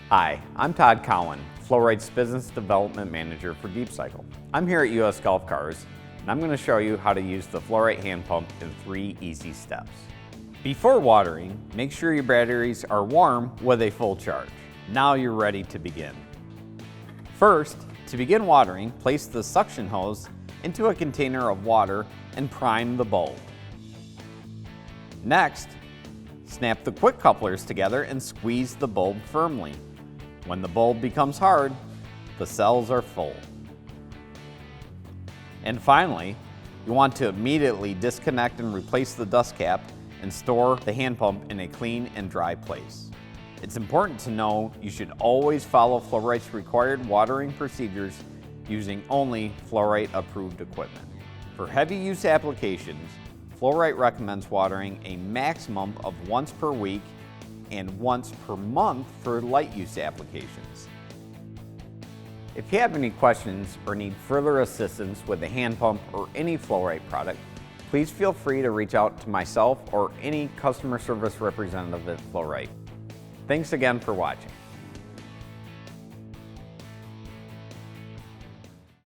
Hi, I'm Todd Cowan, Flow-Rite's Business Development Manager for Deep Cycle. I'm here at US Golf Cars, and I'm going to show you how to use the Flow-Rite hand pump in 3 easy steps. Before watering, make sure your batteries are warm with a full charge. Now you're ready to begin. First, to begin watering, place the suction hose into a container of water and prime the bulb. Next, snap the quick couplers together and squeeze the bulb firmly. When the bulb becomes hard, the cells are full. And finally, you want to immediately disconnect and replace the dust cap and store the hand pump in a clean and dry place. It's important to know you should always follow Flow-Rite's required watering procedures using only Flow-Rite approved equipment. For heavy use applications, Flow-Rite recommends watering a maximum of once per week and once per month for light use applications. If you have any questions or need further assistance with the hand pump or any Flow-Rite product, please feel free to reach out to myself or any customer service representative at Flow-Rite. Thanks again for watching.